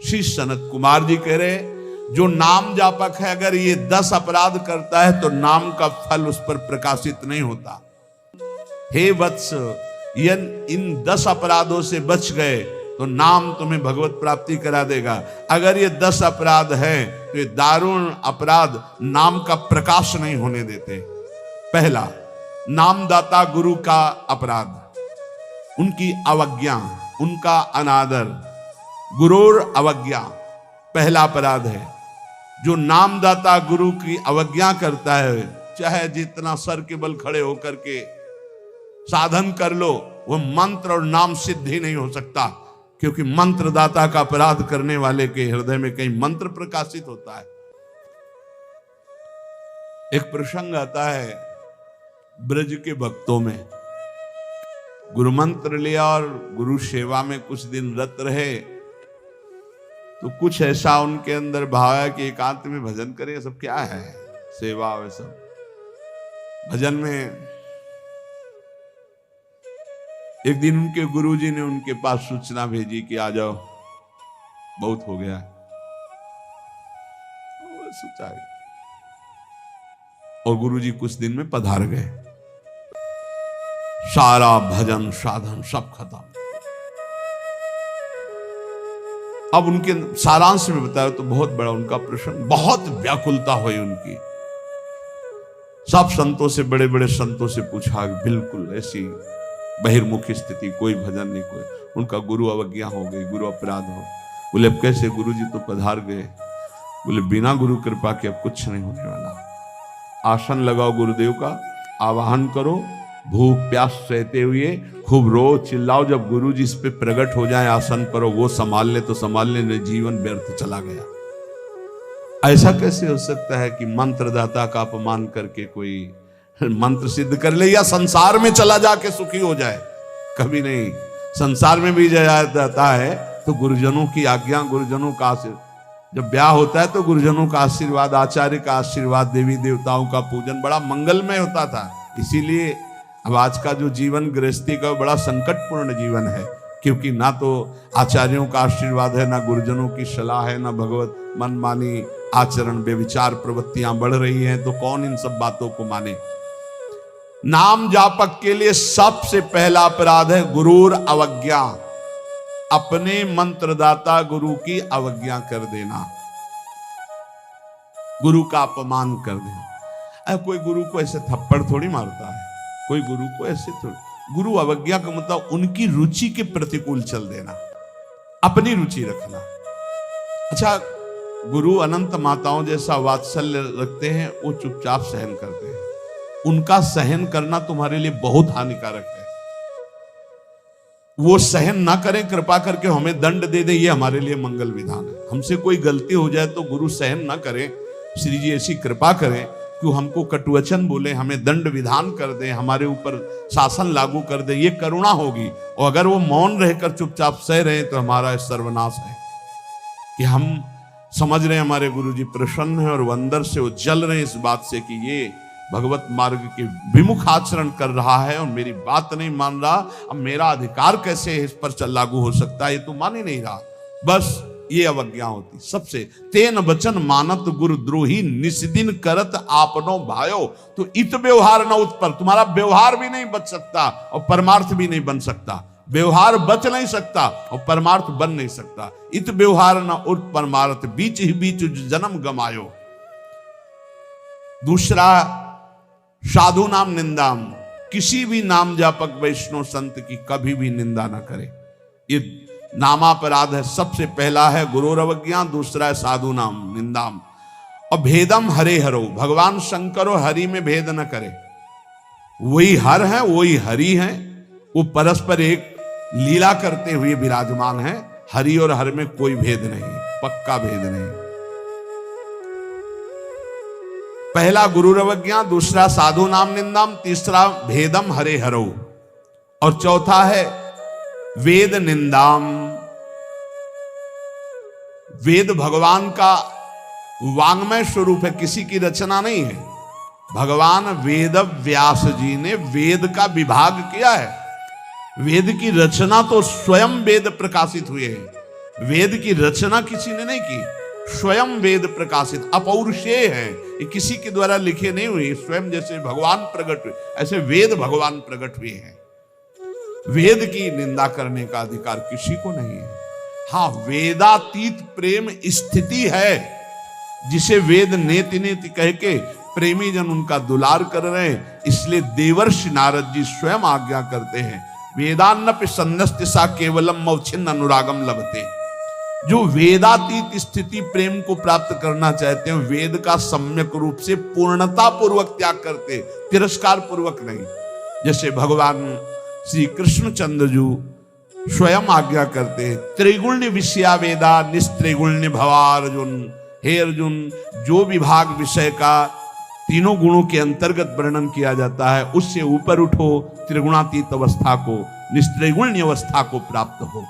श्री सनत कुमार जी कह रहे, जो नाम जापक है अगर ये 10 अपराध करता है तो नाम का फल उस पर प्रकाशित नहीं होता। हे वत्स, इन 10 अपराधों से बच गए तो नाम तुम्हें भगवत प्राप्ति करा देगा। अगर ये 10 अपराध हैं तो ये दारुण अपराध नाम का प्रकाश नहीं होने देते। पहला, नामदाता गुरु का अपराध, उनकी अवज्ञा, उनका अनादर। गुरुर अवज्ञा पहला अपराध है। जो नामदाता गुरु की अवज्ञा करता है, चाहे जितना सर के बल खड़े होकर के साधन कर लो, वो मंत्र और नाम सिद्ध ही नहीं हो सकता, क्योंकि मंत्रदाता का अपराध करने वाले के हृदय में कहीं मंत्र प्रकाशित होता है। एक प्रसंग आता है ब्रज के भक्तों में, गुरु मंत्र लिया और गुरु सेवा में कुछ दिन रत रहे, तो कुछ ऐसा उनके अंदर भाव है कि एकांत में भजन करें। सब क्या है, सेवा और सब भजन में। एक दिन उनके गुरुजी ने उनके पास सूचना भेजी कि आ जाओ, बहुत हो गया। और गुरुजी कुछ दिन में पधार गए, सारा भजन साधन सब खत्म। अब उनके सारांश में बताया तो बहुत बड़ा उनका प्रश्न, बहुत व्याकुलता हुई उनकी। सब संतों से, बड़े बड़े संतों से पूछा, बिल्कुल ऐसी बहिर्मुखी स्थिति, कोई भजन नहीं, कोई। उनका गुरु अवज्ञा हो गई, गुरु अपराध हो। बोले अब कैसे? गुरु जी तो पधार गए। बोले बिना गुरु कृपा के अब कुछ नहीं होने वाला। आसन लगाओ गुरुदेव का, आवाहन करो, भूख प्यास सहते हुए खूब रो चिल्लाओ। जब गुरु जी इस पे प्रकट हो जाए आसन पर, वो संभाल ले तो संभाल ले, नहीं जीवन व्यर्थ चला गया। ऐसा कैसे हो सकता है कि मंत्रदाता का अपमान करके कोई मंत्र सिद्ध कर ले या संसार में चला जाके सुखी हो जाए? कभी नहीं। संसार में भी जाता है तो गुरुजनों की आज्ञा, गुरुजनों का आशीर्वाद। जब ब्याह होता है तो गुरुजनों का आशीर्वाद, आचार्य का आशीर्वाद, देवी देवताओं का पूजन बड़ा मंगलमय होता था। इसीलिए अब आज का जो जीवन गृहस्थी का बड़ा संकटपूर्ण जीवन है, क्योंकि ना तो आचार्यों का आशीर्वाद है, ना गुरुजनों की सलाह है, ना भगवत मनमानी आचरण व्यभिचार प्रवृत्तियां बढ़ रही हैं, तो कौन इन सब बातों को माने। नाम जापक के लिए सबसे पहला अपराध है गुरुर अवज्ञा, अपने मंत्रदाता गुरु की अवज्ञा कर देना, गुरु का अपमान कर देना। कोई गुरु को ऐसे थप्पड़ थोड़ी मारता है, कोई गुरु को ऐसे थोड़ी। गुरु अवज्ञा का मतलब उनकी रुचि के प्रतिकूल चल देना, अपनी रुचि रखना। अच्छा, गुरु अनंत माताओं जैसा वात्सल्य रखते हैं, वो चुपचाप सहन करते हैं। उनका सहन करना तुम्हारे लिए बहुत हानिकारक है। वो सहन ना करें, कृपा करके हमें दंड दे दे, ये हमारे लिए मंगल विधान है। हमसे कोई गलती हो जाए तो गुरु सहन ना करें, श्री जी ऐसी कृपा करें कि हमको कटुवचन बोले, हमें दंड विधान कर दे, हमारे ऊपर शासन लागू कर दे, ये करुणा होगी। और अगर वो मौन रहकर चुपचाप सह रहे तो हमारा सर्वनाश है। कि हम समझ रहे हैं हमारे गुरुजी प्रसन्न है और वो अंदर से वो जल रहे हैं इस बात से कि ये भगवत मार्ग के विमुख आचरण कर रहा है और मेरी बात नहीं मान रहा, अब मेरा अधिकार कैसे इस पर लागू हो सकता है, ये तो मान ही नहीं रहा। बस ये अवज्ञा होती सबसे। तेन वचन मानत गुरु द्रोही, निस्दिन करत आपनो भायो। तो इत व्यवहार न उत्पर, तुम्हारा व्यवहार भी नहीं बच सकता और परमार्थ भी नहीं बन सकता। व्यवहार बच नहीं सकता और परमार्थ बन नहीं सकता। इत व्यवहार न उत परमार्थ, बीच ही बीच जन्म गमायो। दूसरा, साधु नाम निंदाम, किसी भी नाम जापक वैष्णव संत की कभी भी निंदा ना करे। ये नामापराध है। सबसे पहला है गुरुर अवज्ञा, दूसरा है साधु नाम निंदाम। और भेदम हरे हरो, भगवान शंकर और हरि में भेद न करे। वही हर है, वही हरि है, वो परस्पर एक लीला करते हुए विराजमान है। हरि और हर में कोई भेद नहीं, पक्का भेद नहीं। पहला गुरुर अवज्ञा, दूसरा साधु नाम निंदाम, तीसरा भेदम हरे हरो, और चौथा है वेद निंदाम। वेद भगवान का वांग्मय स्वरूप है, किसी की रचना नहीं है। भगवान वेद व्यास जी ने वेद का विभाग किया है। वेद की रचना तो स्वयं वेद प्रकाशित हुए हैं, वेद की रचना किसी ने नहीं की, स्वयं वेद प्रकाशित अपौरुषेय है, ये किसी के द्वारा लिखे नहीं हुए। स्वयं जैसे भगवान प्रकट हुए ऐसे वेद भगवान प्रकट हुए हैं। वेद की निंदा करने का अधिकार किसी को नहीं है। हाँ, वेदातीत प्रेम स्थिति है, जिसे वेद नेति नेति कह के प्रेमी जन उनका दुलार कर रहे हैं। इसलिए देवर्षि नारद जी स्वयं आज्ञा करते हैं, वेदान्नपि सन्नस्ति सा केवलम मौछिन्न अनुरागम लभते। जो वेदातीत स्थिति प्रेम को प्राप्त करना चाहते हैं, वेद का सम्यक रूप से पूर्णता पूर्वक त्याग करते, तिरस्कार पूर्वक नहीं। जैसे भगवान श्री कृष्णचंद्र जी स्वयं आज्ञा करते हैं, त्रिगुण्य विषया वेदा निस्त्रिगुण्य भवा अर्जुन। हे अर्जुन, जो विभाग विषय का तीनों गुणों के अंतर्गत वर्णन किया जाता है, उससे ऊपर उठो, त्रिगुणातीत अवस्था को, निस्त्रिगुण्य अवस्था को प्राप्त हो।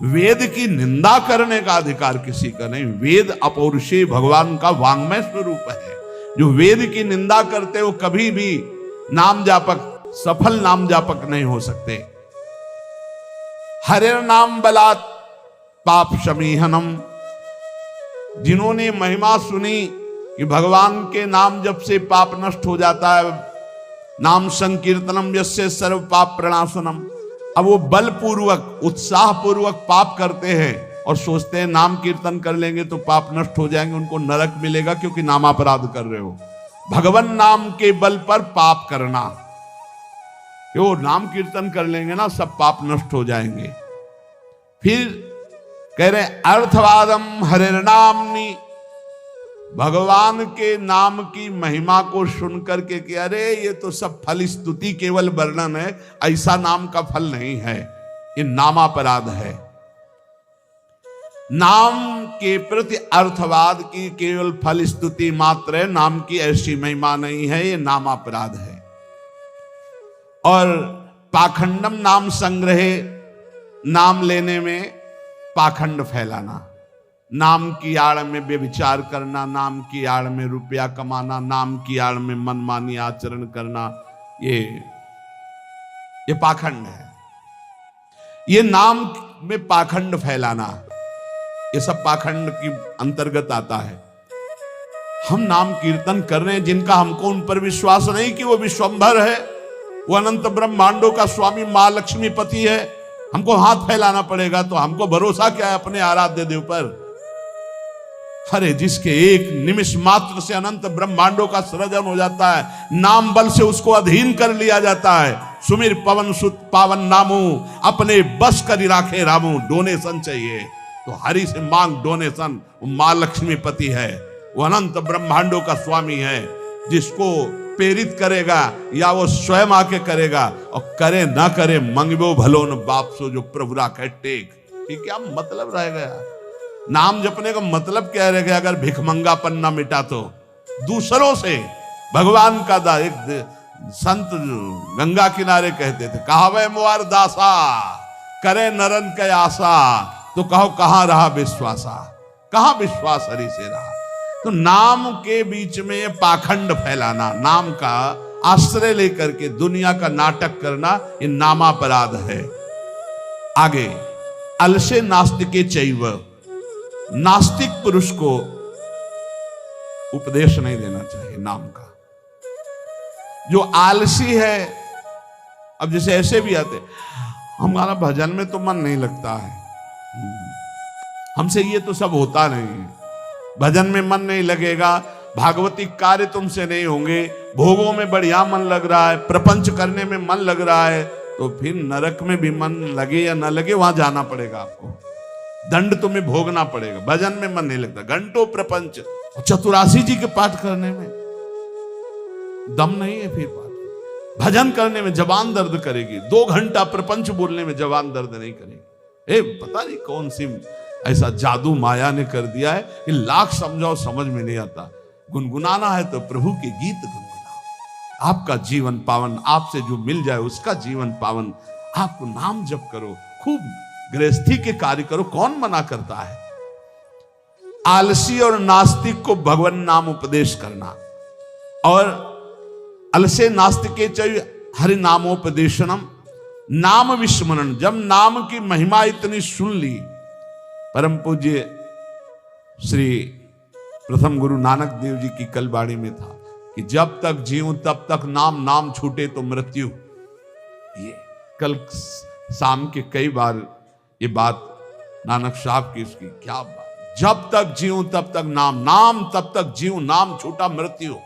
वेद की निंदा करने का अधिकार किसी का नहीं। वेद अपौरुषेय भगवान का वांग्मय स्वरूप है। जो वेद की निंदा करते हो कभी भी नाम जापक, सफल नाम जापक नहीं हो सकते। हरिर नाम बलात् पाप शमीहनम। जिन्होंने महिमा सुनी कि भगवान के नाम जप से पाप नष्ट हो जाता है, नाम संकीर्तनम यस्य सर्व पाप प्रणाशनम। अब वो बलपूर्वक उत्साह पूर्वक पाप करते हैं और सोचते हैं नाम कीर्तन कर लेंगे तो पाप नष्ट हो जाएंगे, उनको नरक मिलेगा क्योंकि नामापराध कर रहे हो। भगवान नाम के बल पर पाप करना, वो नाम कीर्तन कर लेंगे ना सब पाप नष्ट हो जाएंगे। फिर कह रहे अर्थवादम हरिर्नामनि, भगवान के नाम की महिमा को सुनकर के कि अरे ये तो सब फल स्तुति केवल वर्णन है, ऐसा नाम का फल नहीं है, ये नामापराध है। नाम के प्रति अर्थवाद की केवल फल स्तुति मात्र है, नाम की ऐसी महिमा नहीं है, ये नामापराध है। और पाखंडम नाम संग्रहे, नाम लेने में पाखंड फैलाना, नाम की आड़ में व्यभिचार करना, नाम की आड़ में रुपया कमाना, नाम की आड़ में मनमानी आचरण करना, ये पाखंड है। ये नाम में पाखंड फैलाना, ये सब पाखंड की अंतर्गत आता है। हम नाम कीर्तन कर रहे हैं, जिनका हमको उन पर विश्वास नहीं कि वो विश्वंभर है, वो अनंत ब्रह्मांडों का स्वामी मां लक्ष्मी पति है, हमको हाथ फैलाना पड़ेगा। तो हमको भरोसा क्या है अपने आराध्य देव पर? अरे जिसके एक निमिष मात्र से अनंत ब्रह्मांडों का सृजन हो जाता है, नाम बल से उसको अधीन कर लिया जाता है। सुमिर पवन सुत पावन नामू, अपने बस कर राखे रामू। डोनेशन चाहिए तो हरि से मांग डोनेशन। वो मां लक्ष्मी पति है, वो अनंत ब्रह्मांडों का स्वामी है। जिसको प्रेरित करेगा या वो स्वयं आके करेगा, और करे ना करे मंगबो भलो न बाप सो जो प्रभु राखे टेक। ये क्या मतलब रह गया? नाम जपने का मतलब क्या रह गया? अगर भिखमंगापन ना मिटा तो दूसरों से भगवान का दा। एक संत गंगा किनारे कहते थे, कहावे मुआर दासा करे नरन के आशा, तो कहो कहां रहा विश्वासा, कहां विश्वास हरि से रहा। तो नाम के बीच में पाखंड फैलाना, नाम का आश्रय लेकर के दुनिया का नाटक करना, ये नामापराध है। आगे अलसे नास्तिके चैव, नास्तिक पुरुष को उपदेश नहीं देना चाहिए नाम का। जो आलसी है, अब जैसे ऐसे भी आते, हमारा भजन में तो मन नहीं लगता है, हमसे ये तो सब होता नहीं है, भजन में मन नहीं लगेगा, भागवती कार्य तुमसे नहीं होंगे, भोगों में बढ़िया मन लग रहा है, प्रपंच करने में मन लग रहा है, तो फिर नरक में भी मन लगे या ना लगे वहां जाना पड़ेगा आपको, दंड तुम्हें भोगना पड़ेगा। भजन में मन नहीं लगता, घंटों प्रपंच, चतुरासी जी के पाठ करने में दम नहीं है, फिर पाठ भजन करने में जबान दर्द करेगी, 2 घंटा प्रपंच बोलने में जबान दर्द नहीं करेगी। पता नहीं कौन सी ऐसा जादू माया ने कर दिया है कि लाख समझाओ समझ में नहीं आता। गुनगुनाना है तो प्रभु के गीत गुनगुनाओ, आपका जीवन पावन, आपसे जो मिल जाए उसका जीवन पावन। आपको नाम जप करो, खूब गृहस्थी के कार्य करो, कौन मना करता है। आलसी और नास्तिक को भगवान नाम उपदेश करना, और अलसे नास्तिके चैव हरि नामोपदेशनम, नाम विस्मरण। जब नाम की महिमा इतनी सुन ली, परम पूज्य श्री प्रथम गुरु नानक देव जी की कल वाणी में था कि जब तक जीऊं तब तक नाम, नाम छूटे तो मृत्यु। ये कल शाम के कई बार ये बात नानक साहब की, उसकी क्या बात, जब तक जीऊं तब तक नाम, नाम तब तक जीऊं, नाम छूटा मृत्यु।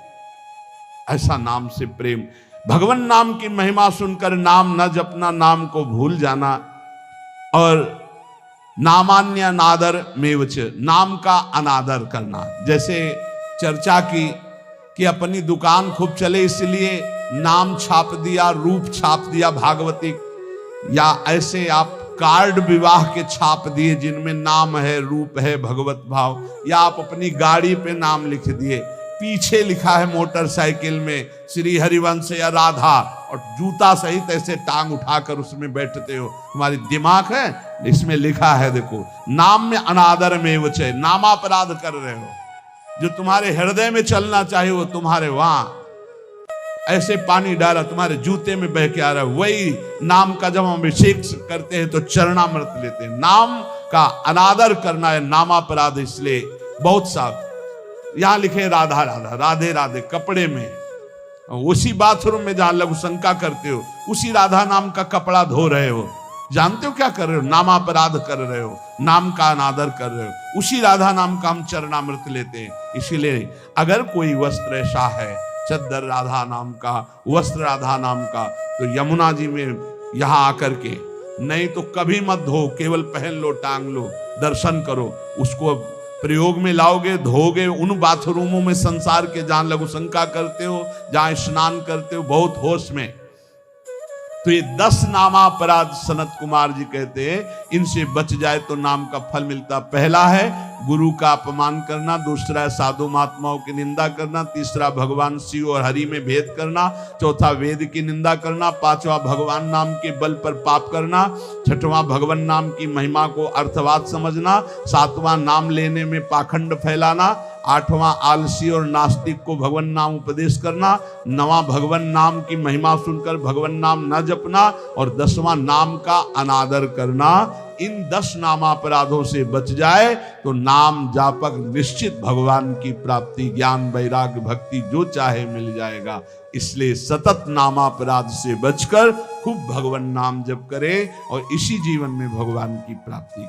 ऐसा नाम से प्रेम, भगवान नाम की महिमा सुनकर नाम न जपना, नाम को भूल जाना, और नामान्य अनादर मेवच, नाम का अनादर करना। जैसे चर्चा की कि अपनी दुकान खूब चले इसलिए नाम छाप दिया, रूप छाप दिया भागवतिक, या ऐसे आप कार्ड विवाह के छाप दिए जिनमें नाम है, रूप है, भगवत भाव, या आप अपनी गाड़ी पे नाम लिख दिए, पीछे लिखा है मोटरसाइकिल में श्री हरिवंश या राधा, और जूता सहित ऐसे टांग उठाकर उसमें बैठते हो। तुम्हारी दिमाग है, इसमें लिखा है देखो, नाम में अनादर में वचे, नामापराध कर रहे हो। जो तुम्हारे हृदय में चलना चाहिए वो तुम्हारे वहां ऐसे पानी डाला तुम्हारे जूते में बह के आ रहा है। वही नाम का जब हम अभिषेक करते हैं तो चरणामृत लेते हैं। नाम का अनादर करना है नामापराध। इसलिए बहुत सा यहां लिखे राधा राधा, राधे राधे कपड़े में, उसी बाथरूम में जहां लघु शंका करते हो उसी राधा नाम का कपड़ा धो रहे हो। जानते हो क्या कर रहे हो? नामापराध कर रहे हो, नाम का अनादर कर रहे हो। उसी राधा नाम का हम चरणामृत लेते हैं। इसीलिए अगर कोई वस्त्र ऐसा है चद्दर राधा नाम का, वस्त्र राधा नाम का, तो यमुना जी में यहां आकर के, नहीं तो कभी मत धो, केवल पहन लो, टांग लो, दर्शन करो, उसको प्रयोग में लाओगे, धोगे उन बाथरूमों में संसार के जहां लघु शंका करते हो, जहां स्नान करते हो बहुत होश में। तो ये 10 नामापराध सनत कुमार जी कहते हैं, इनसे बच जाए तो नाम का फल मिलता। पहला है गुरु का अपमान करना, दूसरा है साधु महात्माओं की निंदा करना, तीसरा भगवान शिव और हरि में भेद करना, चौथा वेद की निंदा करना, पांचवा भगवान नाम के बल पर पाप करना, छठवां भगवान नाम की महिमा को अर्थवाद समझना, सातवां नाम लेने में पाखंड फैलाना, आठवां आलसी और नास्तिक को भगवान नाम उपदेश करना, नवां भगवान नाम की महिमा सुनकर भगवान नाम न जपना, और 10वां नाम का अनादर करना। इन 10 नामापराधों से बच जाए तो नाम जापक निश्चित भगवान की प्राप्ति, ज्ञान, वैराग्य, भक्ति जो चाहे मिल जाएगा। इसलिए सतत नामापराध से बचकर खूब भगवान नाम जप करें और इसी जीवन में भगवान की प्राप्ति करें।